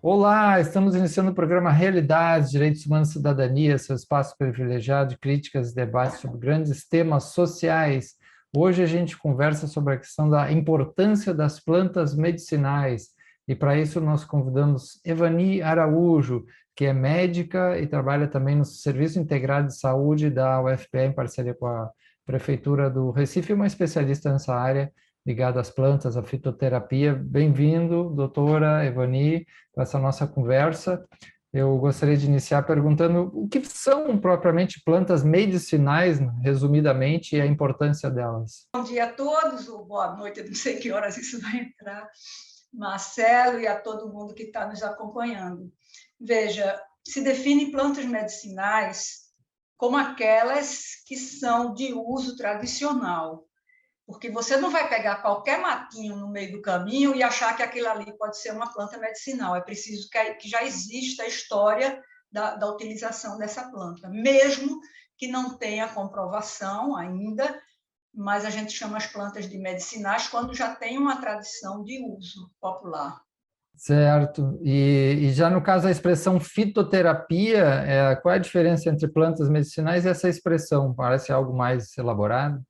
Olá, estamos iniciando o programa Realidades, Direitos Humanos e Cidadania, seu espaço privilegiado de críticas e debates sobre grandes temas sociais. Hoje a gente conversa sobre a questão da importância das plantas medicinais e para isso nós convidamos Evani Araújo, que é médica e trabalha também no Serviço Integrado de Saúde da UFPE em parceria com a Prefeitura do Recife, uma especialista nessa área ligada às plantas, à fitoterapia. Bem-vindo, doutora Evani, para essa nossa conversa. Eu gostaria de iniciar perguntando o que são propriamente plantas medicinais, resumidamente, e a importância delas. Bom dia a todos, ou boa noite, eu não sei que horas isso vai entrar, Marcelo e a todo mundo que está nos acompanhando. Veja, se define plantas medicinais como aquelas que são de uso tradicional, porque você não vai pegar qualquer matinho no meio do caminho e achar que aquilo ali pode ser uma planta medicinal. É preciso que já exista a história da utilização dessa planta, mesmo que não tenha comprovação ainda, mas a gente chama as plantas de medicinais quando já tem uma tradição de uso popular. Certo. E já no caso a expressão fitoterapia, qual é a diferença entre plantas medicinais e essa expressão? Parece algo mais elaborado?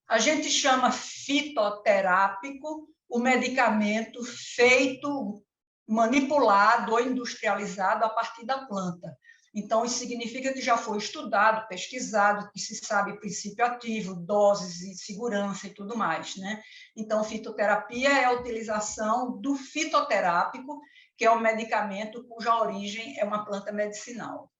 A gente chama fitoterápico o medicamento feito, manipulado ou industrializado a partir da planta. Então, isso significa que já foi estudado, pesquisado, que se sabe princípio ativo, doses e segurança e tudo mais, né? Então, fitoterapia é a utilização do fitoterápico, que é o medicamento cuja origem é uma planta medicinal.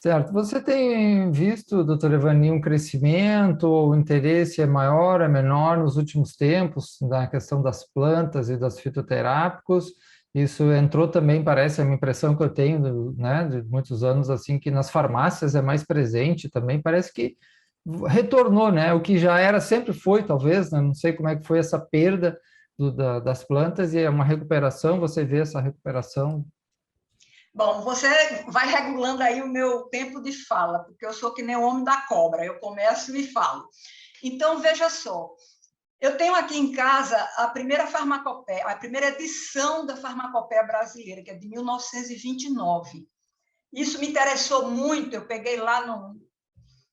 Certo. Você tem visto, doutora Evani, um crescimento, ou o interesse é maior, é menor nos últimos tempos na questão das plantas e dos fitoterápicos? Isso entrou também, parece, a minha impressão que eu tenho, né, de muitos anos, assim, que nas farmácias é mais presente também, parece que retornou, né? O que já era, sempre foi, talvez, né? Não sei como é que foi essa perda das plantas e é uma recuperação, você vê essa recuperação? Bom, você vai regulando aí o meu tempo de fala, porque eu sou que nem o homem da cobra, eu começo e falo. Então, veja só, eu tenho aqui em casa a primeira farmacopeia, a primeira edição da Farmacopeia Brasileira, que é de 1929. Isso me interessou muito, eu peguei lá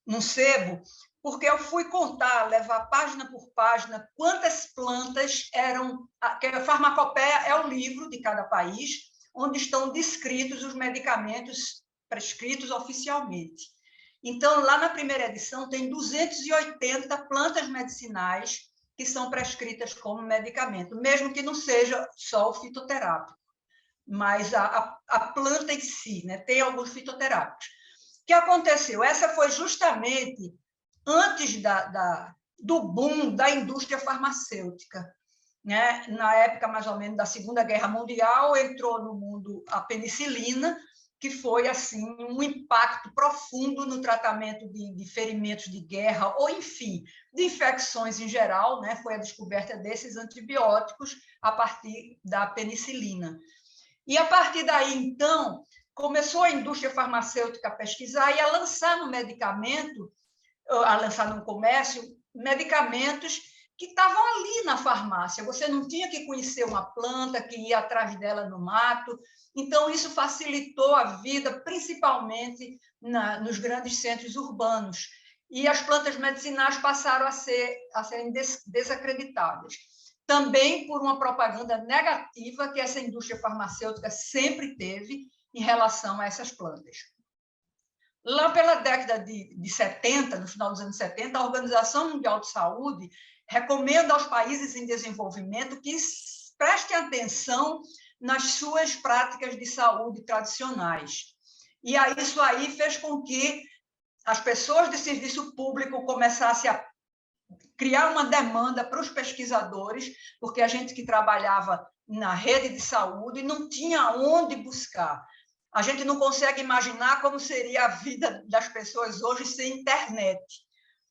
num sebo, porque eu fui contar, levar página por página, quantas plantas eram... Que a Farmacopeia é o livro de cada país, onde estão descritos os medicamentos prescritos oficialmente. Então, lá na primeira edição, tem 280 plantas medicinais que são prescritas como medicamento, mesmo que não seja só o fitoterápico, mas a planta em si, né? Tem alguns fitoterápicos. O que aconteceu? Essa foi justamente antes do boom da indústria farmacêutica. Né? Na época, mais ou menos, da Segunda Guerra Mundial, entrou no mundo a penicilina, que foi assim um impacto profundo no tratamento de ferimentos de guerra, ou, enfim, de infecções em geral, né? Foi a descoberta desses antibióticos a partir da penicilina. E, a partir daí, então, começou a indústria farmacêutica a pesquisar e a lançar no medicamento, a lançar no comércio, medicamentos que estavam ali na farmácia. Você não tinha que conhecer uma planta, que ia atrás dela no mato. Então, isso facilitou a vida, principalmente nos grandes centros urbanos. E as plantas medicinais passaram a serem desacreditadas. Também por uma propaganda negativa que essa indústria farmacêutica sempre teve em relação a essas plantas. Lá pela década de 70, no final dos anos 70, a Organização Mundial de Saúde recomenda aos países em desenvolvimento que prestem atenção nas suas práticas de saúde tradicionais. E isso aí fez com que as pessoas de serviço público começassem a criar uma demanda para os pesquisadores, porque a gente que trabalhava na rede de saúde não tinha onde buscar. A gente não consegue imaginar como seria a vida das pessoas hoje sem internet.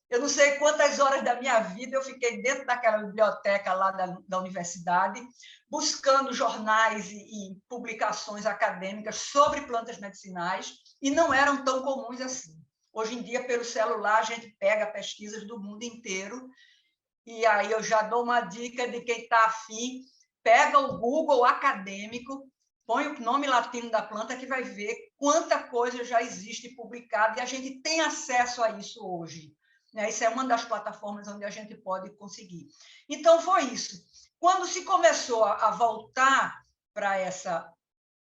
Eu não sei quantas horas da minha vida eu fiquei dentro daquela biblioteca lá da universidade, buscando jornais e publicações acadêmicas sobre plantas medicinais, e não eram tão comuns assim. Hoje em dia, pelo celular, a gente pega pesquisas do mundo inteiro, e aí eu já dou uma dica de quem está afim pega o Google acadêmico, põe o nome latino da planta que vai ver quanta coisa já existe publicada e a gente tem acesso a isso hoje. Isso é uma das plataformas onde a gente pode conseguir. Então, foi isso. Quando se começou a voltar para essa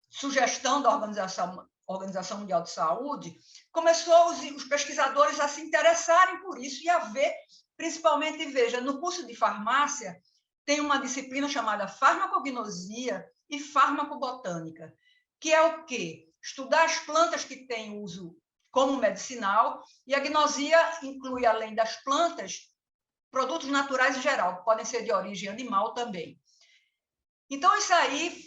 sugestão da Organização Mundial de Saúde, começou os pesquisadores a se interessarem por isso e a ver, principalmente, veja, no curso de farmácia, tem uma disciplina chamada farmacognosia e farmacobotânica, que é o quê? Estudar as plantas que têm uso como medicinal, e a gnosia inclui, além das plantas, produtos naturais em geral, que podem ser de origem animal também. Então, isso aí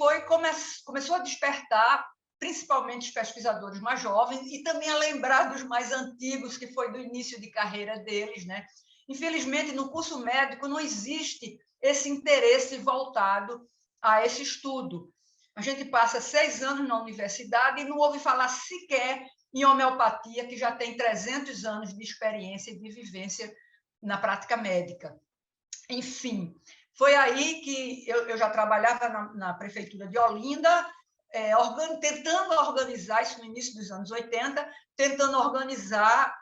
começou a despertar, principalmente os pesquisadores mais jovens, e também a lembrar dos mais antigos, que foi do início de carreira deles, né? Infelizmente, no curso médico não existe esse interesse voltado a esse estudo. A gente passa 6 anos na universidade e não ouve falar sequer em homeopatia, que já tem 300 anos de experiência e de vivência na prática médica. Enfim, foi aí que eu já trabalhava na prefeitura de Olinda, tentando organizar, isso no início dos anos 80, tentando organizar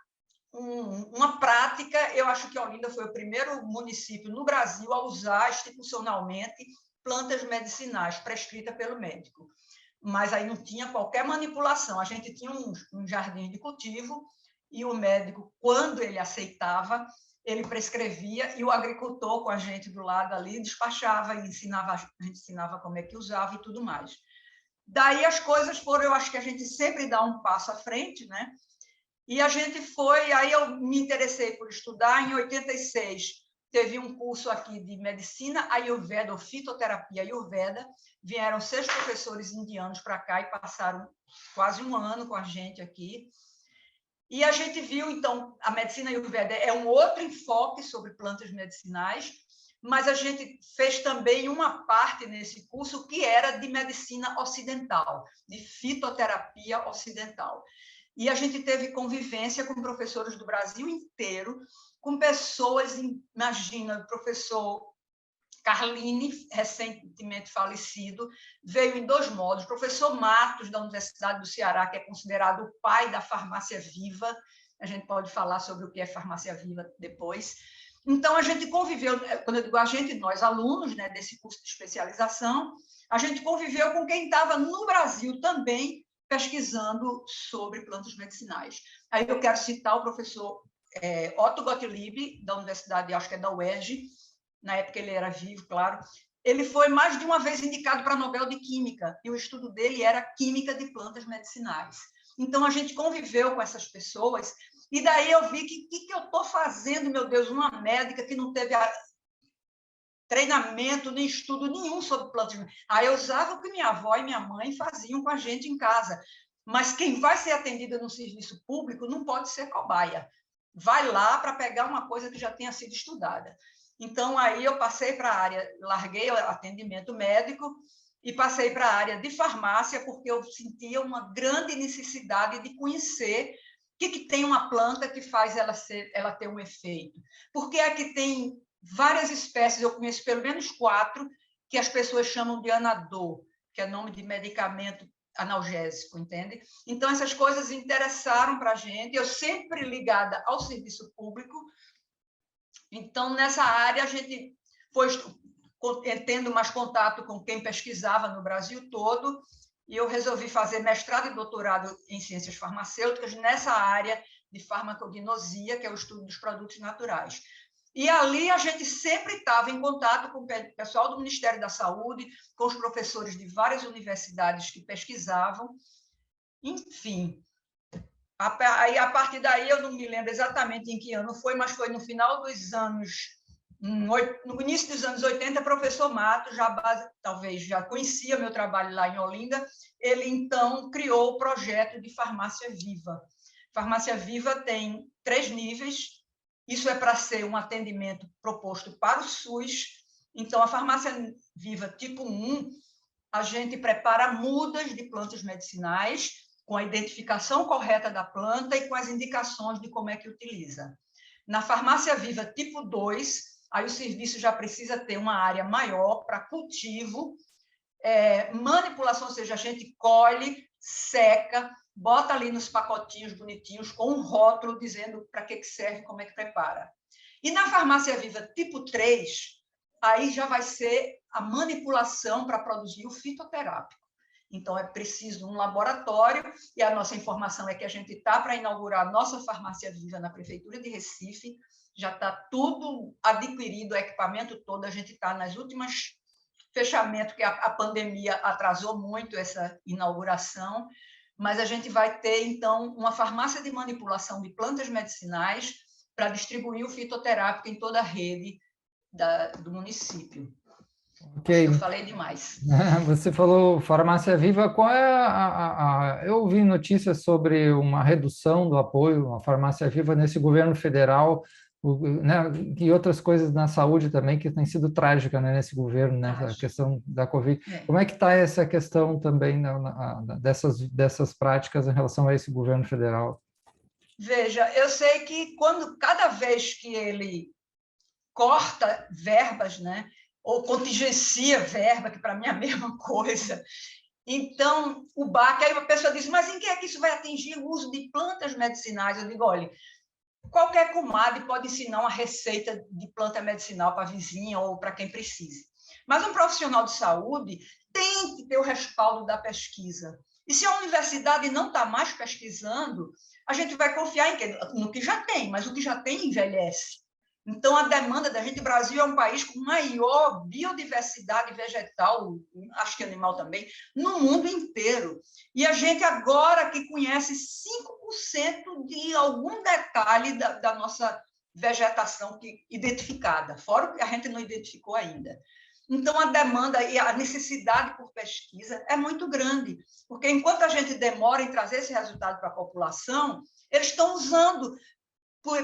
uma prática. Eu acho que Olinda foi o primeiro município no Brasil a usar institucionalmente plantas medicinais prescritas pelo médico. Mas aí não tinha qualquer manipulação. A gente tinha um jardim de cultivo e o médico, quando ele aceitava, ele prescrevia, e o agricultor com a gente do lado ali despachava e a gente ensinava como é que usava e tudo mais. Daí as coisas foram, eu acho que a gente sempre dá um passo à frente, né? E a gente foi, aí eu me interessei por estudar. Em 86, teve um curso aqui de medicina Ayurveda, ou fitoterapia Ayurveda. Vieram 6 professores indianos para cá e passaram quase um ano com a gente aqui. E a gente viu, então, a medicina Ayurveda é um outro enfoque sobre plantas medicinais, mas a gente fez também uma parte nesse curso que era de medicina ocidental, de fitoterapia ocidental. E a gente teve convivência com professores do Brasil inteiro, com pessoas, imagina, o professor Carline, recentemente falecido, veio em 2 modos. O professor Matos, da Universidade do Ceará, que é considerado o pai da farmácia viva, a gente pode falar sobre o que é farmácia viva depois. Então, a gente conviveu, quando eu digo a gente, nós alunos, né, desse curso de especialização, a gente conviveu com quem estava no Brasil também pesquisando sobre plantas medicinais. Aí eu quero citar o professor Otto Gottlieb, da Universidade, acho que é da UERJ, na época ele era vivo, claro. Ele foi mais de uma vez indicado para Nobel de Química, e o estudo dele era química de plantas medicinais. Então, a gente conviveu com essas pessoas, e daí eu vi que eu estou fazendo, meu Deus, uma médica que não teve treinamento nem estudo nenhum sobre plantas. Aí eu usava o que minha avó e minha mãe faziam com a gente em casa. Mas quem vai ser atendida no serviço público não pode ser cobaia. Vai lá para pegar uma coisa que já tenha sido estudada. Então, aí eu passei para a área, larguei o atendimento médico e passei para a área de farmácia, porque eu sentia uma grande necessidade de conhecer o que tem uma planta que faz ela ter um efeito. Por que é que tem várias espécies, eu conheço pelo menos 4, que as pessoas chamam de Anador, que é nome de medicamento analgésico, entende? Então, essas coisas interessaram para a gente, eu sempre ligada ao serviço público. Então, nessa área, a gente foi tendo mais contato com quem pesquisava no Brasil todo, e eu resolvi fazer mestrado e doutorado em ciências farmacêuticas nessa área de farmacognosia, que é o estudo dos produtos naturais. E ali a gente sempre estava em contato com o pessoal do Ministério da Saúde, com os professores de várias universidades que pesquisavam, enfim. Aí, a partir daí, eu não me lembro exatamente em que ano foi, mas foi no final dos anos, no início dos anos 80, o professor Matos, talvez já conhecia meu trabalho lá em Olinda, ele, então, criou o projeto de Farmácia Viva. Farmácia Viva tem 3 níveis, isso é para ser um atendimento proposto para o SUS. Então, a Farmácia Viva tipo 1, a gente prepara mudas de plantas medicinais, com a identificação correta da planta e com as indicações de como é que utiliza. Na Farmácia Viva tipo 2, aí o serviço já precisa ter uma área maior para cultivo, manipulação, ou seja, a gente colhe, seca, bota ali nos pacotinhos bonitinhos, com um rótulo dizendo para que serve, como é que prepara. E na farmácia viva tipo 3, aí já vai ser a manipulação para produzir o fitoterápico. Então, é preciso um laboratório, e a nossa informação é que a gente está para inaugurar a nossa farmácia viva na Prefeitura de Recife, já está tudo adquirido, o equipamento todo, a gente está nas últimas fechamentos, que a pandemia atrasou muito essa inauguração, mas a gente vai ter, então, uma farmácia de manipulação de plantas medicinais para distribuir o fitoterápico em toda a rede do município. Ok. Eu falei demais. Você falou farmácia viva, qual é eu ouvi notícias sobre uma redução do apoio à farmácia viva nesse governo federal, né, e outras coisas na saúde também que tem sido trágica, né, nesse governo, né, a questão da Covid. Como é que está essa questão também dessas práticas em relação a esse governo federal? Veja, eu sei que cada vez que ele corta verbas, né, ou contingencia verba, que para mim é a mesma coisa. Então, o BAC, aí a pessoa diz, mas em que é que isso vai atingir o uso de plantas medicinais? Eu digo, olha, qualquer comadre pode ensinar uma receita de planta medicinal para a vizinha ou para quem precise. Mas um profissional de saúde tem que ter o respaldo da pesquisa. E se a universidade não está mais pesquisando, a gente vai confiar no que já tem, mas o que já tem envelhece. Então, a demanda da gente, o Brasil é um país com maior biodiversidade vegetal, acho que animal também, no mundo inteiro. E a gente agora que conhece 5% de algum detalhe da nossa vegetação identificada, fora o que a gente não identificou ainda. Então, a demanda e a necessidade por pesquisa é muito grande, porque enquanto a gente demora em trazer esse resultado para a população, eles estão usando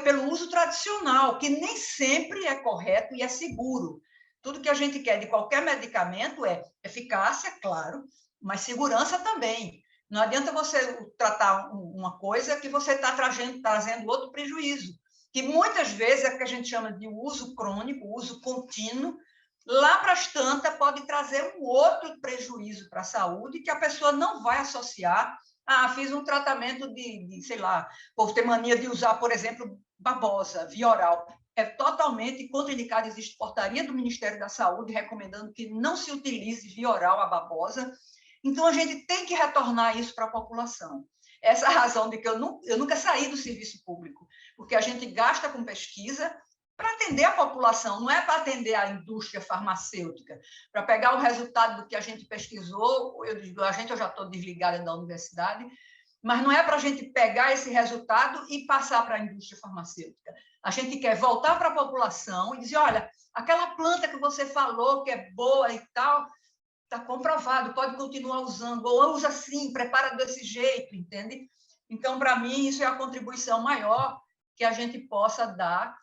pelo uso tradicional, que nem sempre é correto e é seguro. Tudo que a gente quer de qualquer medicamento é eficácia, claro, mas segurança também. Não adianta você tratar uma coisa que você está trazendo outro prejuízo, que muitas vezes é o que a gente chama de uso crônico, uso contínuo, lá para as tantas pode trazer um outro prejuízo para a saúde que a pessoa não vai associar. Fiz um tratamento sei lá, por ter mania de usar, por exemplo, babosa, via oral. É totalmente contraindicado, existe portaria do Ministério da Saúde recomendando que não se utilize via oral a babosa. Então, a gente tem que retornar isso para a população. Essa é a razão de que eu nunca saí do serviço público, porque a gente gasta com pesquisa para atender a população, não é para atender a indústria farmacêutica. Para pegar o resultado do que a gente pesquisou, eu já estou desligada da universidade, mas não é para a gente pegar esse resultado e passar para a indústria farmacêutica. A gente quer voltar para a população e dizer, olha, aquela planta que você falou que é boa e tal, está comprovado, pode continuar usando, ou usa assim, prepara desse jeito, entende? Então, para mim, isso é a contribuição maior que a gente possa dar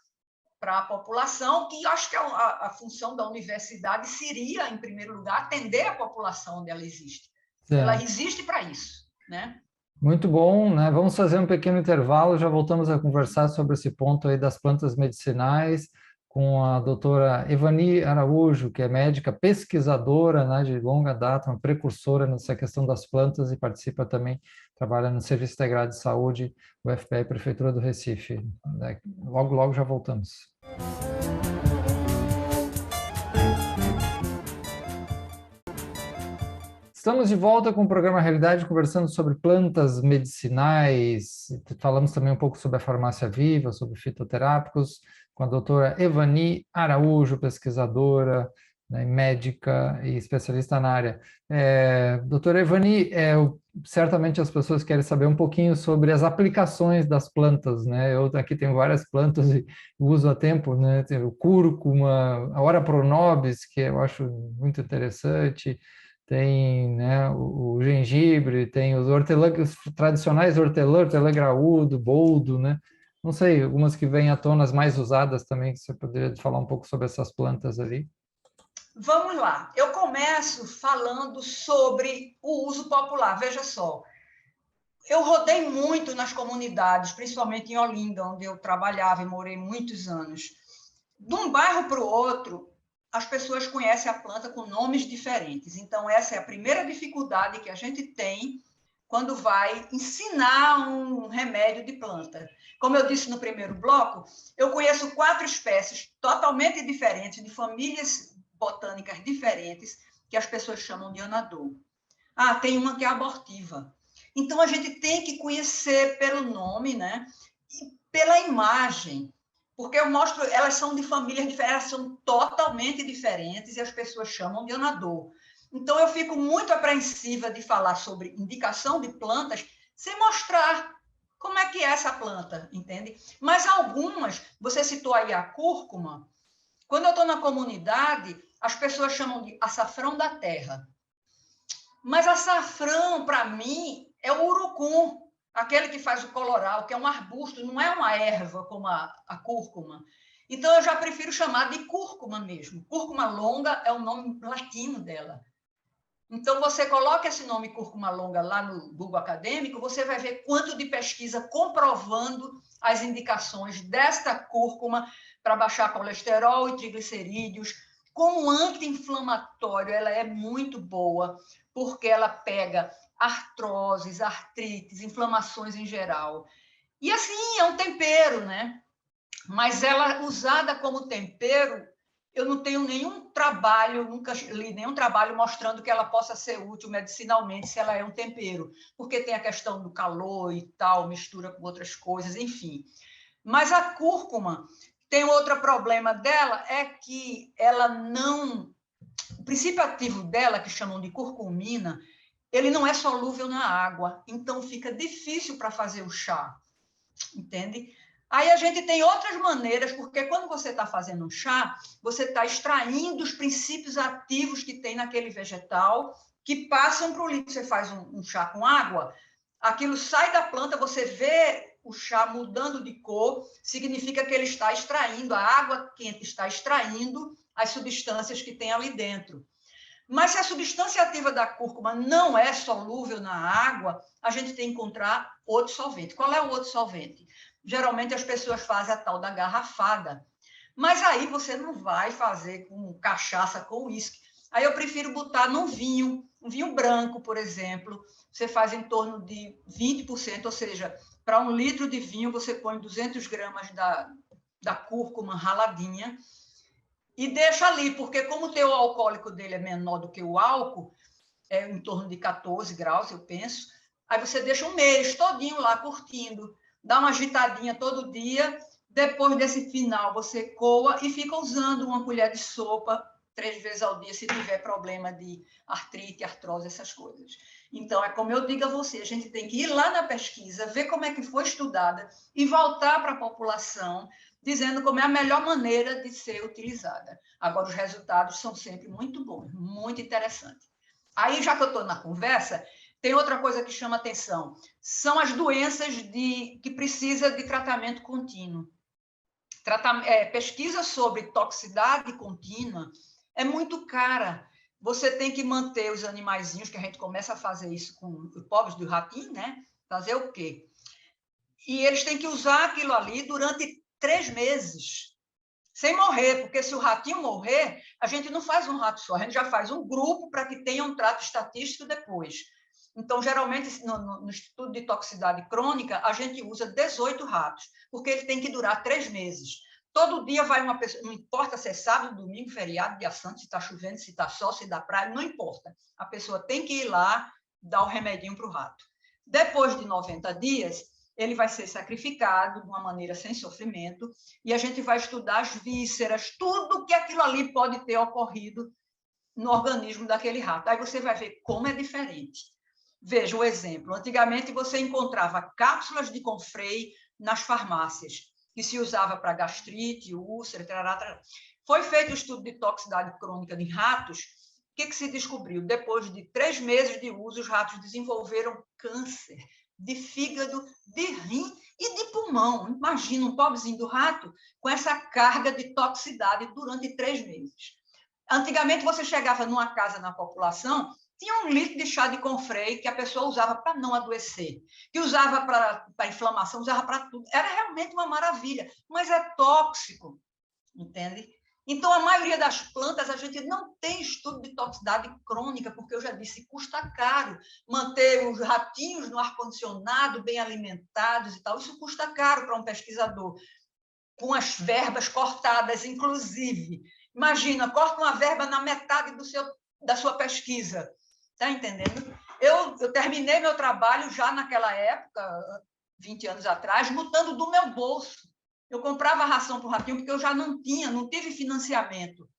para a população, que acho que a função da universidade seria, em primeiro lugar, atender a população onde ela existe. Ela existe para isso, né? Muito bom, né? Vamos fazer um pequeno intervalo, já voltamos a conversar sobre esse ponto aí das plantas medicinais com a doutora Evani Araújo, que é médica pesquisadora, né, de longa data, uma precursora nessa questão das plantas e participa também, trabalha no Serviço Integrado de Saúde, UFPE, Prefeitura do Recife. Logo, logo já voltamos. Estamos de volta com o programa Realidade, conversando sobre plantas medicinais, falamos também um pouco sobre a farmácia viva, sobre fitoterápicos, com a doutora Evani Araújo, pesquisadora, né, médica e especialista na área. Doutora Evani, certamente as pessoas querem saber um pouquinho sobre as aplicações das plantas, né? Eu aqui tenho várias plantas e uso há tempo, né? Tem o cúrcuma, a Ora pronobis, que eu acho muito interessante, tem, né, o gengibre, tem os tradicionais hortelã graúdo, boldo, né? Não sei, algumas que vêm à tona, as mais usadas também, que você poderia falar um pouco sobre essas plantas ali? Vamos lá. Eu começo falando sobre o uso popular. Veja só, eu rodei muito nas comunidades, principalmente em Olinda, onde eu trabalhava e morei muitos anos. De um bairro para o outro, as pessoas conhecem a planta com nomes diferentes. Então, essa é a primeira dificuldade que a gente tem quando vai ensinar um remédio de planta. Como eu disse no primeiro bloco, eu conheço 4 espécies totalmente diferentes, de famílias botânicas diferentes, que as pessoas chamam de anador. Ah, tem uma que é abortiva. Então, a gente tem que conhecer pelo nome, né? E pela imagem, porque eu mostro, elas são de famílias diferentes, elas são totalmente diferentes e as pessoas chamam de anador. Então, eu fico muito apreensiva de falar sobre indicação de plantas sem mostrar como é que é essa planta, entende? Mas algumas, você citou aí a cúrcuma, quando eu estou na comunidade, as pessoas chamam de açafrão da terra. Mas açafrão, para mim, é o urucum, aquele que faz o coloral, que é um arbusto, não é uma erva como a cúrcuma. Então, eu já prefiro chamar de cúrcuma mesmo. Cúrcuma longa é o nome latino dela. Então, você coloca esse nome cúrcuma longa lá no Google Acadêmico, você vai ver quanto de pesquisa comprovando as indicações desta cúrcuma para baixar colesterol e triglicerídeos. Como anti-inflamatório, ela é muito boa, porque ela pega artroses, artrites, inflamações em geral. E assim, é um tempero, né? Mas ela usada como tempero, eu não tenho nenhum trabalho, nunca li nenhum trabalho mostrando que ela possa ser útil medicinalmente se ela é um tempero, porque tem a questão do calor e tal, mistura com outras coisas, enfim. Mas a cúrcuma tem outro problema dela, é que ela não... O princípio ativo dela, que chamam de curcumina, ele não é solúvel na água, então fica difícil para fazer o chá, entende? Aí a gente tem outras maneiras, porque quando você está fazendo um chá, você está extraindo os princípios ativos que tem naquele vegetal, que passam para o líquido. Você faz um chá com água, aquilo sai da planta, você vê o chá mudando de cor, significa que ele está extraindo, a água quente está extraindo as substâncias que tem ali dentro. Mas se a substância ativa da cúrcuma não é solúvel na água, a gente tem que encontrar outro solvente. Qual é o outro solvente? Geralmente as pessoas fazem a tal da garrafada. Mas aí você não vai fazer com cachaça, com uísque. Aí eu prefiro botar num vinho, um vinho branco, por exemplo. Você faz em torno de 20%, ou seja, para 1 litro de vinho você põe 200 gramas da cúrcuma raladinha, e deixa ali, porque como o teor alcoólico dele é menor do que o álcool, é em torno de 14 graus, eu penso, aí você deixa um mês todinho lá curtindo, dá uma agitadinha todo dia, depois desse final você coa e fica usando uma colher de sopa 3 vezes ao dia, se tiver problema de artrite, artrose, essas coisas. Então, é como eu digo a você, a gente tem que ir lá na pesquisa, ver como é que foi estudada e voltar para a população, dizendo como é a melhor maneira de ser utilizada. Agora, os resultados são sempre muito bons, muito interessantes. Aí, já que eu estou na conversa, tem outra coisa que chama atenção, são as doenças que precisam de tratamento contínuo. Pesquisa sobre toxicidade contínua é muito cara. Você tem que manter os animaizinhos, que a gente começa a fazer isso com os pobres do ratinho, né? Fazer o quê? E eles têm que usar aquilo ali durante 3 meses, sem morrer, porque se o ratinho morrer, a gente não faz um rato só, a gente já faz um grupo para que tenha um trato estatístico depois. Então, geralmente, no estudo de toxicidade crônica, a gente usa 18 ratos, porque ele tem que durar 3 meses. Todo dia vai uma pessoa, não importa se é sábado, domingo, feriado, dia santo, se está chovendo, se está sol, se dá praia, não importa. A pessoa tem que ir lá dar o remedinho para o rato. Depois de 90 dias, ele vai ser sacrificado de uma maneira sem sofrimento, e a gente vai estudar as vísceras, tudo que aquilo ali pode ter ocorrido no organismo daquele rato. Aí você vai ver como é diferente. Veja o exemplo. Antigamente você encontrava cápsulas de Confrei nas farmácias, que se usava para gastrite, úlcera, tarará. Foi feito o estudo de toxicidade crônica em ratos. O que se descobriu? Depois de 3 meses de uso, os ratos desenvolveram câncer de fígado, de rim e de pulmão. Imagina um pobrezinho do rato com essa carga de toxicidade durante 3 meses. Antigamente, você chegava numa casa na população, tinha 1 litro de chá de Confrei que a pessoa usava para não adoecer, que usava para inflamação, usava para tudo. Era realmente uma maravilha, mas é tóxico. entende? Então, a maioria das plantas, a gente não tem estudo de toxicidade crônica, porque eu já disse, custa caro manter os ratinhos no ar-condicionado, bem alimentados e tal. Isso custa caro para um pesquisador, com as verbas cortadas, inclusive. Imagina, corta uma verba na metade da sua pesquisa. Está entendendo? Eu terminei meu trabalho já naquela época, 20 anos atrás, botando do meu bolso. Eu comprava ração para o ratinho, porque eu já não tive financiamento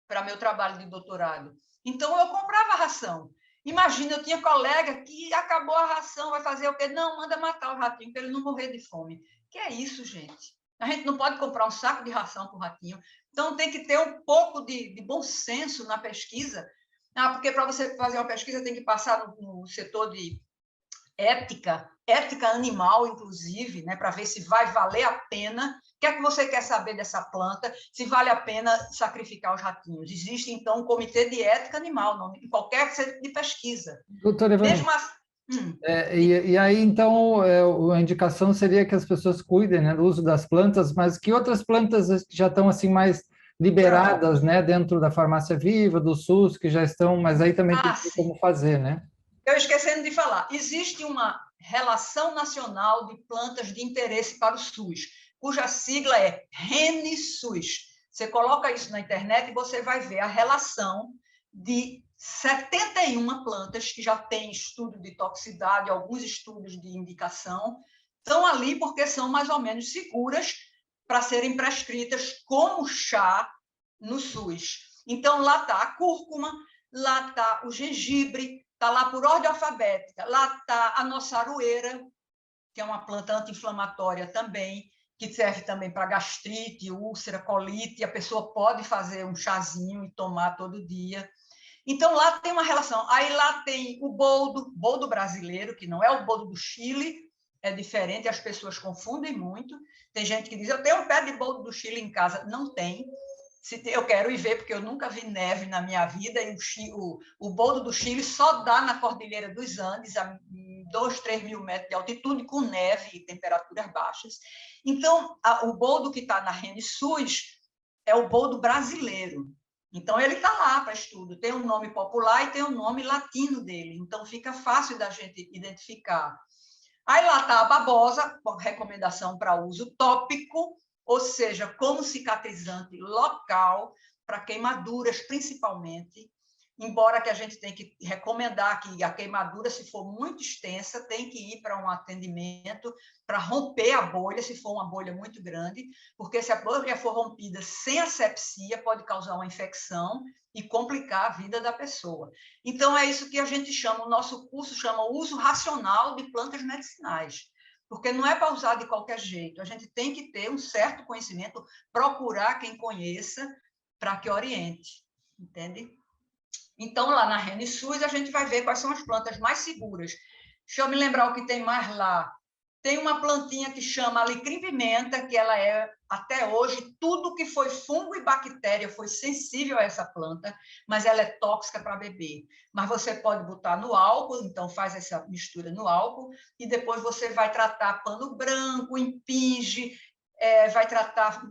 para meu trabalho de doutorado. Então, eu comprava ração. Imagina, eu tinha colega que acabou a ração, vai fazer o quê? Não, manda matar o ratinho, para ele não morrer de fome. Que é isso, gente? A gente não pode comprar um saco de ração para o ratinho. Então, tem que ter um pouco de bom senso na pesquisa. Porque para você fazer uma pesquisa tem que passar no setor de ética animal, inclusive, né, para ver se vai valer a pena. O que é que você quer saber dessa planta? Se vale a pena sacrificar os ratinhos. Existe, então, um comitê de ética animal, em qualquer centro de pesquisa. Doutora Evane, e aí, então, a indicação seria que as pessoas cuidem, né, do uso das plantas, mas que outras plantas já estão assim mais liberadas, né, dentro da farmácia viva, do SUS, que já estão, mas aí também tem como fazer, né? Eu esquecendo de falar, existe uma relação nacional de plantas de interesse para o SUS, cuja sigla é RENISUS. Você coloca isso na internet e você vai ver a relação de 71 plantas que já têm estudo de toxicidade, alguns estudos de indicação, estão ali porque são mais ou menos seguras para serem prescritas como chá no SUS. Então, lá está a cúrcuma, lá está o gengibre, está lá por ordem alfabética. Lá está a nossa aroeira, que é uma planta anti-inflamatória também, que serve também para gastrite, úlcera, colite, e a pessoa pode fazer um chazinho e tomar todo dia. Então, lá tem uma relação. Aí lá tem o boldo brasileiro, que não é o boldo do Chile, é diferente, as pessoas confundem muito. Tem gente que diz, eu tenho um pé de boldo do Chile em casa. Não tem. Eu quero ir ver, porque eu nunca vi neve na minha vida, e o boldo do Chile só dá na Cordilheira dos Andes, a 2, 3 mil metros de altitude, com neve e temperaturas baixas. Então, o boldo que está na RENISUS é o boldo brasileiro. Então, ele está lá para estudo. Tem um nome popular e tem um nome latino dele. Então, fica fácil da gente identificar. Aí lá está a babosa, com recomendação para uso tópico, ou seja, como cicatrizante local, para queimaduras principalmente, embora que a gente tenha que recomendar que a queimadura, se for muito extensa, tem que ir para um atendimento para romper a bolha, se for uma bolha muito grande, porque se a bolha for rompida sem asepsia, pode causar uma infecção e complicar a vida da pessoa. Então, é isso que a gente chama, o nosso curso chama uso racional de plantas medicinais, porque não é para usar de qualquer jeito, a gente tem que ter um certo conhecimento, procurar quem conheça para que oriente, entende? Então, lá na RENISUS, a gente vai ver quais são as plantas mais seguras. Deixa eu me lembrar o que tem mais lá. Tem uma plantinha que chama alecrim-pimenta, que ela é, até hoje, tudo que foi fungo e bactéria foi sensível a essa planta, mas ela é tóxica para beber. Mas você pode botar no álcool, então faz essa mistura no álcool, e depois você vai tratar pano branco, impinge, vai tratar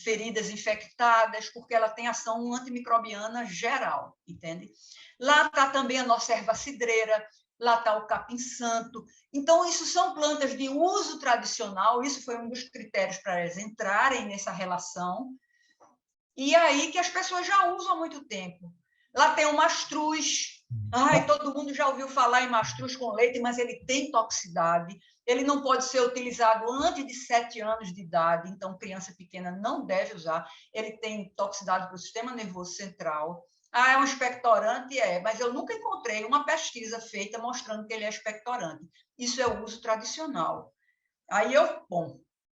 feridas infectadas, porque ela tem ação antimicrobiana geral, entende? Lá está também a nossa erva cidreira, lá está o capim-santo. Então, isso são plantas de uso tradicional, isso foi um dos critérios para elas entrarem nessa relação, e aí que as pessoas já usam há muito tempo. Lá tem o mastruz. Todo mundo já ouviu falar em mastruz com leite, mas ele tem toxicidade. Ele não pode ser utilizado antes de 7 anos de idade, então criança pequena não deve usar. Ele tem toxicidade para o sistema nervoso central. É um expectorante? Mas eu nunca encontrei uma pesquisa feita mostrando que ele é expectorante. Isso é o uso tradicional.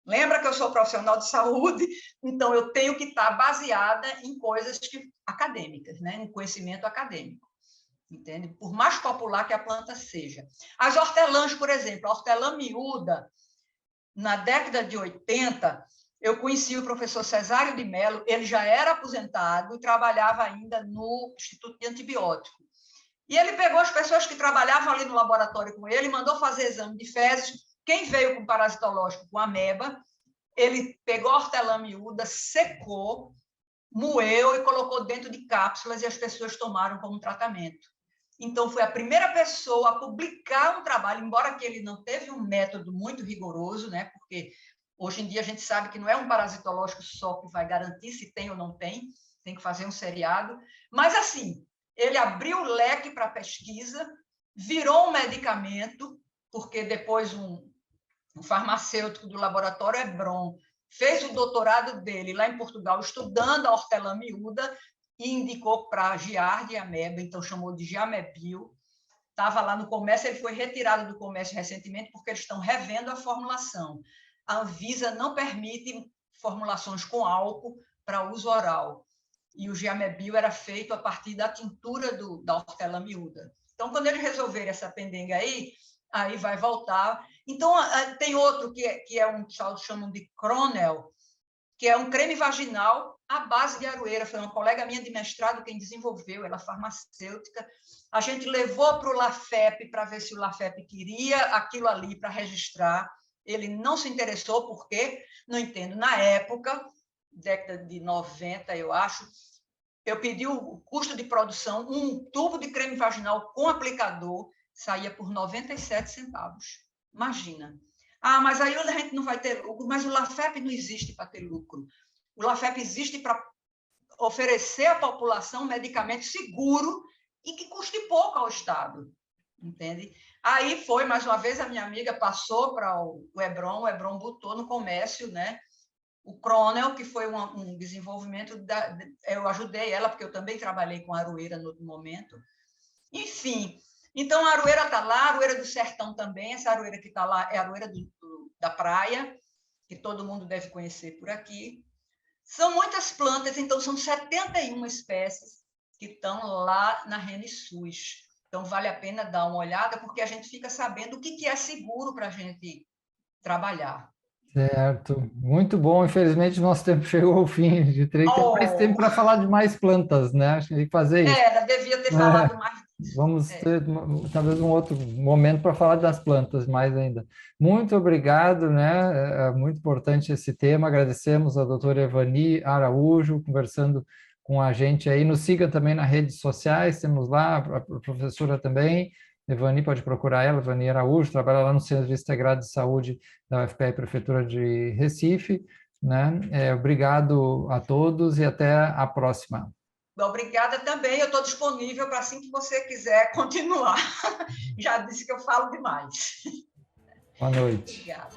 Lembra que eu sou profissional de saúde, então eu tenho que estar baseada em coisas acadêmicas, né? Em conhecimento acadêmico, entende? Por mais popular que a planta seja. As hortelãs, por exemplo, a hortelã miúda, na década de 80, eu conheci o professor Cesário de Mello, ele já era aposentado e trabalhava ainda no Instituto de Antibiótico. E ele pegou as pessoas que trabalhavam ali no laboratório com ele, mandou fazer exame de fezes. Quem veio com parasitológico, com ameba, ele pegou a hortelã miúda, secou, moeu e colocou dentro de cápsulas e as pessoas tomaram como tratamento. Então, foi a primeira pessoa a publicar um trabalho, embora que ele não teve um método muito rigoroso, né? Porque hoje em dia a gente sabe que não é um parasitológico só que vai garantir se tem ou não tem que fazer um seriado. Mas, assim, ele abriu o leque para a pesquisa, virou um medicamento, porque depois um farmacêutico do laboratório Hebron fez o doutorado dele lá em Portugal, estudando a hortelã miúda, e indicou para Giardia ameba, então chamou de Giamebil. Estava lá no comércio, ele foi retirado do comércio recentemente, porque eles estão revendo a formulação. A Anvisa não permite formulações com álcool para uso oral. E o Giamebil era feito a partir da tintura da hortelã miúda. Então, quando eles resolverem essa pendenga aí vai voltar. Então, tem outro que é um que chamam de Cronel, que é um creme vaginal à base de aroeira. Foi uma colega minha de mestrado quem desenvolveu, ela é farmacêutica. A gente levou para o LAFEP para ver se o LAFEP queria aquilo ali para registrar. Ele não se interessou, por quê? Não entendo. Na época, década de 90, eu acho, eu pedi o custo de produção, um tubo de creme vaginal com aplicador saía por 97 centavos. Imagina. Mas aí a gente não vai ter lucro, mas o LAFEP não existe para ter lucro. O LAFEP existe para oferecer à população um medicamento seguro e que custe pouco ao Estado, entende? Aí foi, mais uma vez, a minha amiga passou para o Hebron botou no comércio, né? O Cronel, que foi um desenvolvimento, eu ajudei ela, porque eu também trabalhei com aroeira no momento. Enfim, então a aroeira está lá, a aroeira do sertão também, essa aroeira que está lá é a aroeira da praia, que todo mundo deve conhecer por aqui. São muitas plantas, então são 71 espécies que estão lá na ReneSUS. Então vale a pena dar uma olhada, porque a gente fica sabendo o que é seguro para a gente trabalhar. Certo, muito bom. Infelizmente, nosso tempo chegou ao fim. A gente teria que ter mais tempo para falar de mais plantas, né? Acho que tem que fazer isso. Devia ter falado mais disso. Vamos ter talvez um outro momento para falar das plantas mais ainda. Muito obrigado, né? É muito importante esse tema. Agradecemos a doutora Evani Araújo conversando com a gente aí. Nos siga também nas redes sociais, temos lá a professora também. Evani, pode procurar ela, Evani Araújo, trabalha lá no Serviço Integrado de Saúde da UFPE Prefeitura de Recife, né? Obrigado a todos e até a próxima. Obrigada também, eu estou disponível para assim que você quiser continuar. Já disse que eu falo demais. Boa noite. Obrigada.